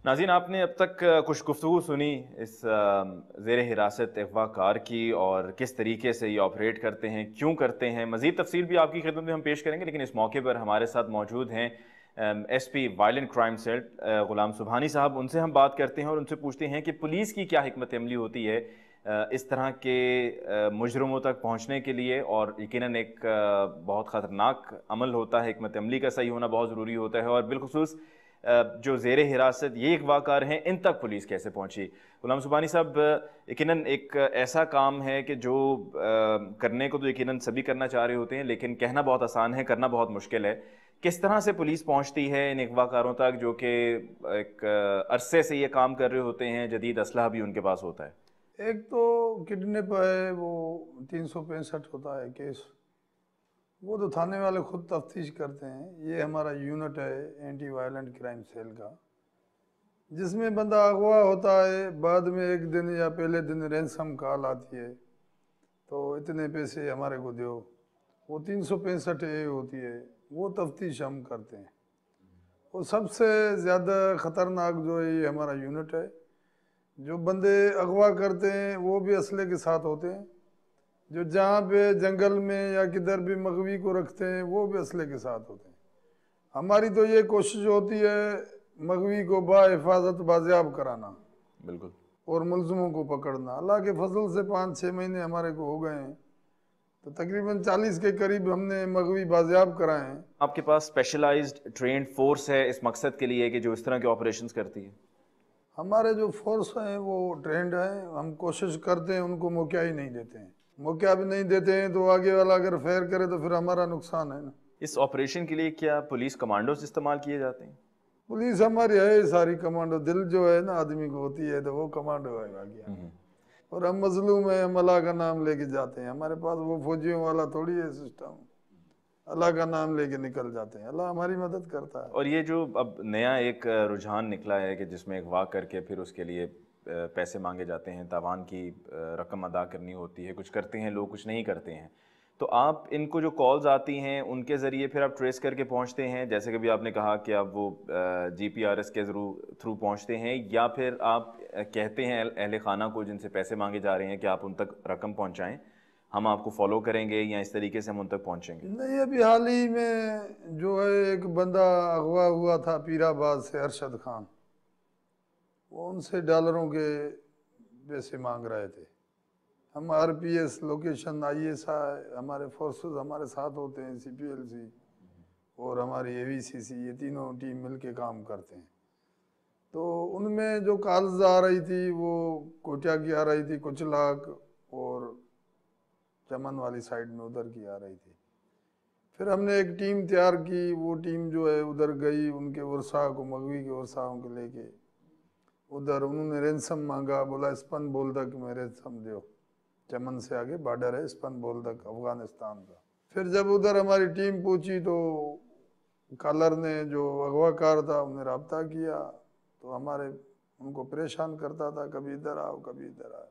नाज़रीन, आपने अब तक कुछ गुफ्तगू सुनी इस ज़ेर हिरासत अगवा कार की और किस तरीके से ये ऑपरेट करते हैं, क्यों करते हैं। मज़ीद तफसील भी आपकी खिदमत में हम पेश करेंगे, लेकिन इस मौके पर हमारे साथ मौजूद हैं SP वायलेंट क्राइम सेल ग़ुलाम सुबहानी साहब। उनसे हम बात करते हैं और उनसे पूछते हैं कि पुलिस की क्या हिकमत अमली होती है इस तरह के मुजरमों तक पहुँचने के लिए। और यकीनन एक बहुत ख़तरनाक अमल होता है, हिकमत अमली का सही होना बहुत ज़रूरी होता है। और बिलखुसूस जो ज़ेर हिरासत ये अगवाकार हैं, इन तक पुलिस कैसे पहुंची। गुलाम सुबहानी साहब, यकीनन एक ऐसा काम है कि जो करने को तो यकीनन सभी करना चाह रहे होते हैं, लेकिन कहना बहुत आसान है, करना बहुत मुश्किल है। किस तरह से पुलिस पहुंचती है इन अगवाकारों तक, जो कि एक अरसे से ये काम कर रहे होते हैं, जदीद असलहा भी उनके पास होता है। एक तो किडनैप है, वो 365 होता है केस, वो तो थाने वाले खुद तफ्तीश करते हैं। ये हमारा यूनिट है एंटी वायलेंट क्राइम सेल का, जिसमें बंदा अगवा होता है, बाद में एक दिन या पहले दिन रैंसम कॉल आती है, तो इतने पैसे हमारे को दो, वो 365 होती है, वो तफ्तीश हम करते हैं। और सबसे ज़्यादा ख़तरनाक जो है ये हमारा यूनिट है। जो बंदे अगवा करते हैं वो भी असले के साथ होते हैं, जो जहाँ पे जंगल में या किधर भी मगवी को रखते हैं वो भी असले के साथ होते हैं। हमारी तो ये कोशिश होती है मगवी को बाहिफाजत बाजियाब कराना, बिल्कुल। और मुलजमों को पकड़ना। अल्लाह के फजल से 5-6 महीने हमारे को हो गए हैं, तो तकरीबन 40 के करीब हमने मगवी बाजियाब कराए हैं। आपके पास स्पेशलाइज्ड ट्रेंड फोर्स है इस मकसद के लिए कि जो इस तरह के ऑपरेशंस करती है? हमारे जो फोर्स हैं वो ट्रेंड है, हम कोशिश करते हैं, उनको मौका ही नहीं देते हैं। मौका भी नहीं देते हैं तो आगे वाला अगर फेयर करे तो फिर हमारा नुकसान है ना। इस ऑपरेशन के लिए क्या पुलिस कमांडोज इस्तेमाल किए जाते हैं? पुलिस हमारी है सारी कमांडो, दिल जो है ना आदमी को होती है तो वो कमांडो है बाकी। और हम मजलूम है, हम अल्लाह का नाम लेके जाते हैं। हमारे पास वो फौजियों वाला थोड़ी है सिस्टम, अल्लाह का नाम लेके निकल जाते हैं, अल्लाह हमारी मदद करता है। और ये जो अब नया एक रुझान निकला है कि जिसमें अगवा करके फिर उसके लिए पैसे मांगे जाते हैं, तावान की रकम अदा करनी होती है, कुछ करते हैं लोग, कुछ नहीं करते हैं। तो आप इनको जो कॉल्स आती हैं उनके ज़रिए फिर आप ट्रेस करके पहुंचते हैं, जैसे कि भी आपने कहा कि आप वो GPRS के थ्रू पहुंचते हैं, या फिर आप कहते हैं अहले खाना को जिनसे पैसे मांगे जा रहे हैं कि आप उन तक रकम पहुंचाएं, हम आपको फॉलो करेंगे, या इस तरीके से हम उन तक पहुंचेंगे? नहीं, अभी हाल ही में जो है एक बंदा अगवा हुआ था पीराबाद से, अरशद खान, वो उनसे डॉलरों के पैसे मांग रहे थे। हम RPS लोकेशन ISI हमारे फोर्सेस हमारे साथ होते हैं, CPLC और हमारी AVCC, ये तीनों टीम मिलके काम करते हैं। तो उनमें जो कॉल्स आ रही थी वो कोटिया की आ रही थी, कुछ लाख, और चमन वाली साइड में उधर की आ रही थी। फिर हमने एक टीम तैयार की, वो टीम जो है उधर गई, उनके वर्षा को, मगवी के वर्षाओं को लेके उधर। उन्होंने रैंसम मांगा, बोला स्पन बोल तक में रैंसम दो, चमन से आगे बॉर्डर है स्पन बोल तक अफगानिस्तान का। फिर जब उधर हमारी टीम पहुंची तो कॉलर ने, जो अगवाकार था, उन्हें रब्ता किया, तो हमारे उनको परेशान करता था, कभी इधर आओ कभी इधर आओ।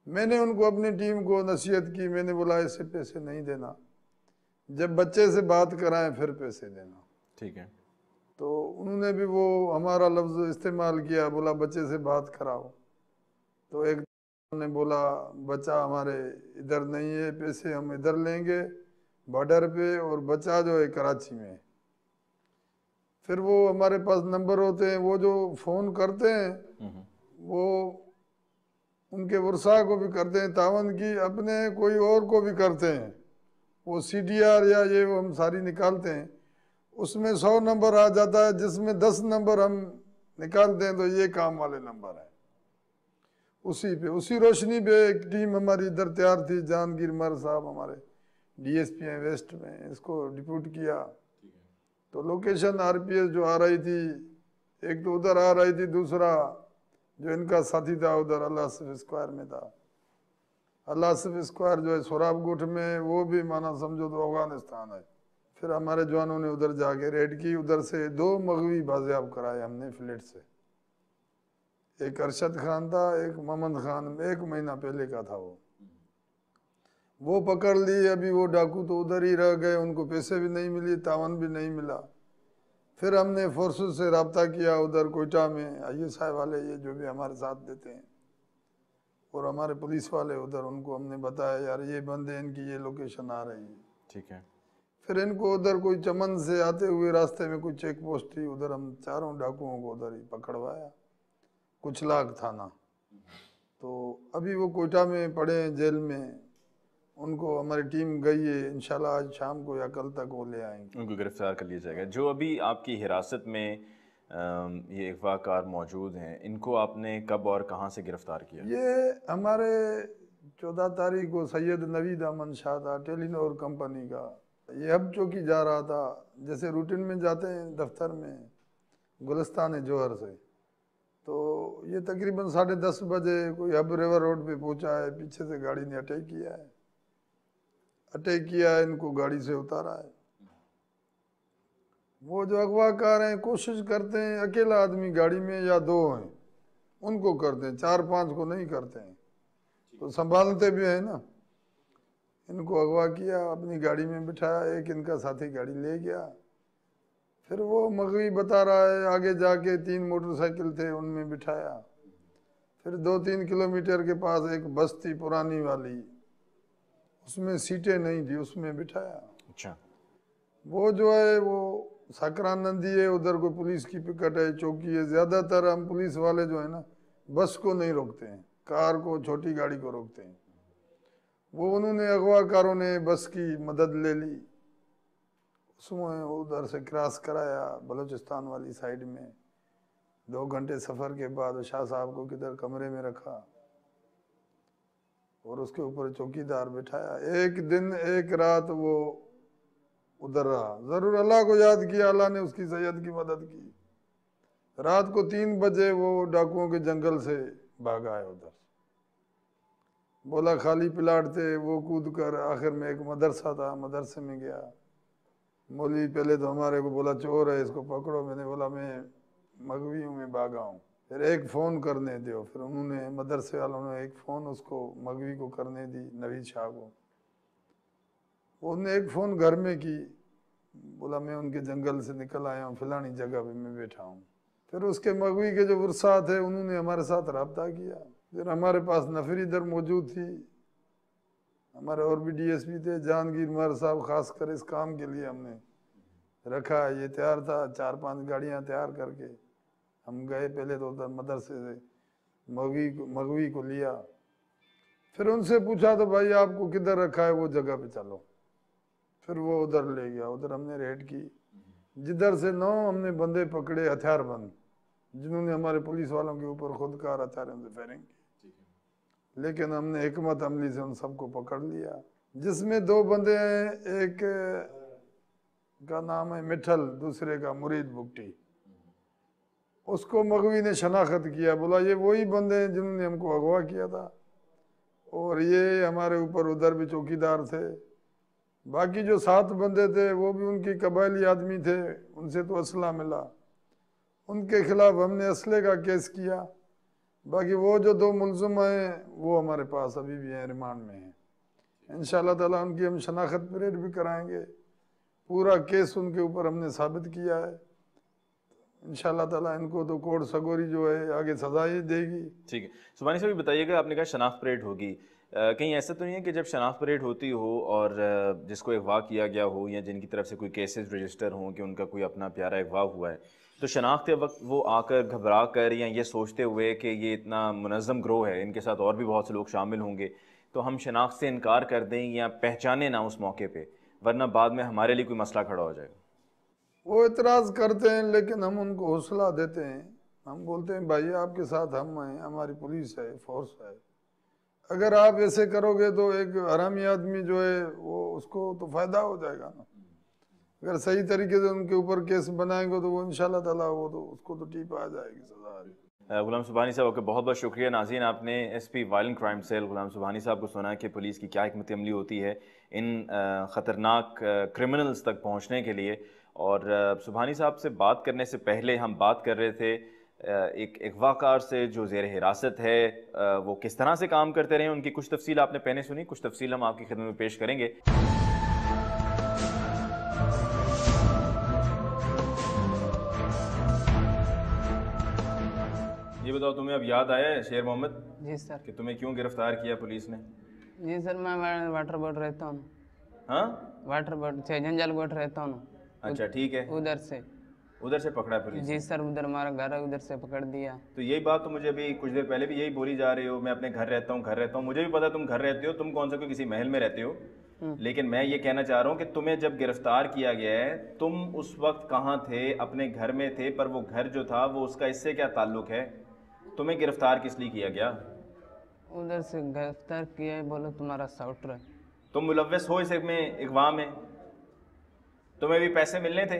मैंने उनको, अपनी टीम को नसीहत की, मैंने बोला ऐसे पैसे नहीं देना, जब बच्चे से बात कराएं फिर पैसे देना। ठीक है। तो उन्होंने भी वो हमारा लफ्ज़ इस्तेमाल किया, बोला बच्चे से बात कराओ। तो एक ने बोला बच्चा हमारे इधर नहीं है, पैसे हम इधर लेंगे बॉर्डर पे, और बच्चा जो है कराची में है। फिर वो हमारे पास नंबर होते हैं, वो जो फ़ोन करते हैं वो उनके वर्षा को भी करते हैं, तावन की, अपने कोई और को भी करते हैं। वो CDR या ये वो हम सारी निकालते हैं, उसमें 100 नंबर आ जाता है, जिसमें 10 नंबर हम निकालते हैं तो ये काम वाले नंबर है। उसी पे, उसी रोशनी पे एक टीम हमारी इधर तैयार थी, जहांगीर मर साहब हमारे DSP हैं वेस्ट में, इसको डिप्यूट किया। तो लोकेशन RPS जो आ रही थी, एक तो उधर आ रही थी, दूसरा जो इनका साथी था उधर अल्लाह स्क्वायर में था। अल्लाह स्क्वायर जो है सोराब गुट में, वो भी माना समझो तो अफगानिस्तान है। फिर हमारे जवानों ने उधर जाके रेड की, उधर से 2 मगवी बाजियाब कराए हमने फ्लेट से। एक अरशद खान था, एक मोहम्मद खान, 1 महीना पहले का था वो पकड़ ली। अभी वो डाकू तो उधर ही रह गए, उनको पैसे भी नहीं मिली, तावन भी नहीं मिला। फिर हमने फोर्सेस से रब्ता किया उधर कोयटा में, ISI वाले ये जो भी हमारे साथ देते हैं, और हमारे पुलिस वाले उधर, उनको हमने बताया यार ये बंदे इनकी ये लोकेशन आ रही है। ठीक है। फिर इनको उधर कोई चमन से आते हुए रास्ते में कोई चेक पोस्ट थी, उधर हम चारों डाकुओं को उधर ही पकड़वाया, कुचलाग थाना। तो अभी वो कोयटा में पड़े हैं जेल में, उनको हमारी टीम गई है, इंशाल्लाह आज शाम को या कल तक वो ले आएंगे। उनको गिरफ्तार कर लिया जाएगा। जो अभी आपकी हिरासत में ये अगवाकार मौजूद हैं, इनको आपने कब और कहाँ से गिरफ्तार किया? ये हमारे 14 तारीख को सैयद नवीद अमन शाह था, टेलीनॉर कंपनी का। ये अब चौकी जा रहा था, जैसे रूटीन में जाते हैं दफ्तर में, गुलिस्तान जोहर से। तो ये तकरीबन 10:30 बजे कोई हब रिवर रोड पे पहुंचा है, पीछे से गाड़ी ने अटैक किया है। अटैक किया है, इनको गाड़ी से उतारा है। वो जो अगवाकार हैं कोशिश करते हैं अकेला आदमी गाड़ी में या दो हैं उनको करते हैं, 4-5 को नहीं करते हैं, तो संभालते भी है ना। इनको अगवा किया, अपनी गाड़ी में बिठाया, एक इनका साथी गाड़ी ले गया। फिर वो मगवी बता रहा है आगे जाके 3 मोटरसाइकिल थे उनमें बिठाया। फिर 2-3 किलोमीटर के पास एक बस थी पुरानी वाली, उसमें सीटें नहीं थी, उसमें बिठाया। अच्छा। वो जो है वो सकरानंदी है, उधर कोई पुलिस की पिकट है, चौकी है। ज़्यादातर हम पुलिस वाले जो है ना बस को नहीं रोकते हैं, कार को, छोटी गाड़ी को रोकते हैं। वो उन्होंने अगवाकारों ने बस की मदद ले ली, उसमें उधर से क्रॉस कराया बलूचिस्तान वाली साइड में। 2 घंटे सफ़र के बाद शाह साहब को किधर कमरे में रखा और उसके ऊपर चौकीदार बिठाया। एक दिन एक रात वो उधर रहा, जरूर अल्लाह को याद किया, अल्लाह ने उसकी सैयद की मदद की। रात को 3 बजे वो डाकुओं के जंगल से भागा है उधर। बोला खाली प्लाट थे, वो कूद कर आखिर में एक मदरसा था, मदरसे में गया। मौलवी पहले तो हमारे को बोला चोर है, इसको पकड़ो। मैंने बोला मैं मगवी हूँ, मैं भागा हूँ। फिर एक फ़ोन करने दो। फिर उन्होंने मदरसे वालों ने एक फ़ोन उसको मगवी को करने दी, नवीद शाह को। उन्होंने एक फ़ोन घर में की, बोला मैं उनके जंगल से निकल आया हूँ, फलानी जगह पे मैं बैठा हूँ। फिर उसके मगवी के जो वर्सा थे उन्होंने हमारे साथ रब्ता किया। फिर हमारे पास नफरी इधर मौजूद थी, हमारे और भी DSP थे, जहांगीर मर साहब, खास कर इस काम के लिए हमने रखा। ये तैयार था, 4-5 गाड़ियाँ तैयार करके हम गए। पहले तो उधर मदरसे से मगवी को लिया, फिर उनसे पूछा तो भाई आपको किधर रखा है, वो जगह पे चलो। फिर वो उधर ले गया, उधर हमने रेड की, जिधर से 9 हमने बंदे पकड़े हथियारबंद, जिन्होंने हमारे पुलिस वालों के ऊपर खुद कार हथियारों से फायरिंग की। लेकिन हमने हिकमत अमली से उन सबको पकड़ लिया, जिसमें 2 बंदे हैं, एक का नाम है मिठल, दूसरे का मुरीद बुगटी। उसको मगवी ने शनाख्त किया, बोला ये वही बंदे हैं जिन्होंने हमको अगवा किया था, और ये हमारे ऊपर उधर भी चौकीदार थे। बाकी जो 7 बंदे थे वो भी उनकी कबायली आदमी थे, उनसे तो असला मिला, उनके खिलाफ हमने असले का केस किया। बाकी वो जो 2 मुलज़िम हैं वो हमारे पास अभी भी हैं, रिमांड में हैं। इंशाअल्लाह ताला उनकी हम शनाख्त परेड भी कराएंगे। पूरा केस उनके ऊपर हमने साबित किया है। इंशाअल्लाह ताला इनको तो कोर्ट सगोरी जो है आगे सजा ही देगी। ठीक है। सुभानी साहब बताइएगा, आपने कहा शनाख्त परेड होगी, कहीं ऐसा तो नहीं है कि जब शनाख्त परेड होती हो और जिसको अगवा किया गया हो या जिनकी तरफ से कोई केसेस रजिस्टर हों कि उनका कोई अपना प्यारा अगवा हुआ है, तो शनाख्त के वक्त वो आकर घबरा कर या ये सोचते हुए कि ये इतना मुनज़्ज़म ग्रोह है, इनके साथ और भी बहुत से लोग शामिल होंगे, तो हम शनाख्त से इनकार कर दें या पहचाने ना उस मौके पे, वरना बाद में हमारे लिए कोई मसला खड़ा हो जाएगा। वो इतराज़ करते हैं, लेकिन हम उनको हौसला देते हैं। हम बोलते हैं भाई आपके साथ हम हैं, हमारी पुलिस है, फोर्स है। अगर आप ऐसे करोगे तो एक हरामी आदमी जो है वो उसको तो फ़ायदा हो जाएगा ना। अगर सही तरीके से उनके ऊपर केस बनाएंगे तो वो इंशाल्लाह ताला वो तो उसको तो टीप आ जाएगी, सजा। गुलाम सुभानी साहब का बहुत बहुत शुक्रिया। नाज़रीन, आपने SP वायलेंट क्राइम सेल गुलाम सुभानी साहब को सुना कि पुलिस की क्या हिकमत अमली होती है इन ख़तरनाक क्रिमिनल्स तक पहुँचने के लिए। और सुभानी साहब से बात करने से पहले हम बात कर रहे थे एक अगवाकार से जो ज़ेर हिरासत है वो किस तरह से काम करते रहे, उनकी कुछ तफसील आपने पहले सुनी, कुछ तफसील हम आपकी खिदमत में पेश करेंगे। ये बताओ, तुम्हें अब याद आया है शेर मोहम्मद जी सर। कि तुम्हें क्यों गिरफ्तार किया पुलिस ने? जी सर, मैं वाटर बोर्ड रहता हूँ। हाँ, वाटर बोर्ड से जंजाल बोर्ड रहता हूँ। अच्छा ठीक है, उधर से पकड़ा पुलिस जी सर, उधर हमारा घर है, उधर से पकड़ दिया। तो यही बात तो मुझे अभी कुछ देर पहले भी यही बोली जा रही हो, मैं अपने घर रहता हूँ। मुझे भी पता तुम घर रहते हो, तुम कौन सा कोई किसी महल में रहते हो। लेकिन मैं ये कहना चाह रहा हूँ कि तुम्हें जब गिरफ्तार किया गया है, तुम उस वक्त कहाँ थे? अपने घर में थे, पर वो घर जो था वो उसका इससे क्या ताल्लुक है? तुम्हें गिरफ्तार किस लिए किया गया? उधर से गिरफ्तार किया है, बोलो तुम्हारा साउटर है। तुम मुलव्वस हो इसमें, इगवा में? तुम्हें भी पैसे मिलने थे?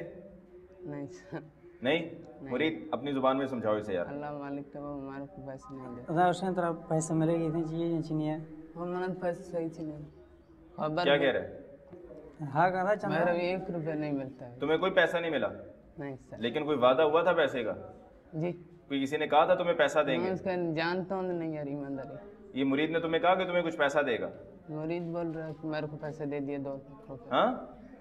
नहीं सर। नहीं? मुरीद अपनी जुबान में समझाओ इसे यार। अल्लाह मालिक का, वो हमारे को पैसे नहीं दे। उधर उसने तरह पैसे मिलेगी इतनी चीज़ें चिनिए। हम मन पैसे सही थी नहीं। क्या कह रहे हैं? हाँ कह रहा चंदा। मेरा भी 1 रुपया नहीं मिलता है। तुम्हें कोई पैसा नहीं मिला? नहीं सर। लेकिन कोई वादा हुआ था पैसे का? जी। कोई किसी ने कहा था तुम्हें पैसा मैं देंगे? उसका जानता हूँ नहीं यार, ईमानदारी। ये मुरीद ने तुम्हें कहा कि तुम्हें कुछ पैसा देगा? मुरीद बोल रहा है कि मेरे को पैसे दे दिए 2 लाख रुपए। हाँ,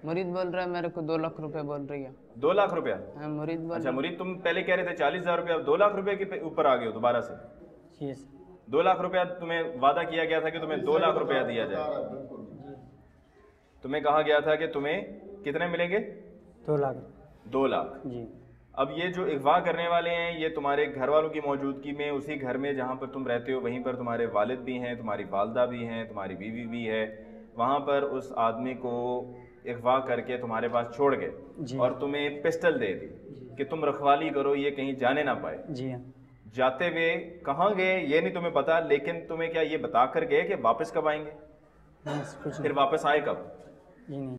मुरीद बोल रहा है मेरे को 2 लाख रुपए बोल रही है। 2 लाख रुपया? हाँ मुरीद बोल। अच्छा मुरीद, तुम पहले कह रहे थे 40,000 रुपया, 2 लाख रुपए के ऊपर आ गए हो दोबारा से। जी 2 लाख रुपया तुम्हें वादा किया गया था कि तुम्हें 2 लाख रुपया दिया जाए। तुम्हें कहा गया था कि तुम्हें कितने मिलेंगे? 2 लाख। 2 लाख जी। अब ये जो अगवा करने वाले हैं, ये तुम्हारे घर वालों की मौजूदगी में, उसी घर में जहाँ पर तुम रहते हो, वहीं पर तुम्हारे वालिद भी हैं, तुम्हारी वालदा भी हैं, तुम्हारी बीवी भी है। वहाँ पर उस आदमी को अगवा करके तुम्हारे पास छोड़ गए और तुम्हें पिस्टल दे दी कि तुम रखवाली करो, ये कहीं जाने ना पाए। जी हाँ। जाते हुए कहाँ गए ये नहीं तुम्हें पता, लेकिन तुम्हें क्या ये बता कर गए कि वापस कब आएंगे? नहीं, कुछ फिर वापस आए कब? जी नहीं।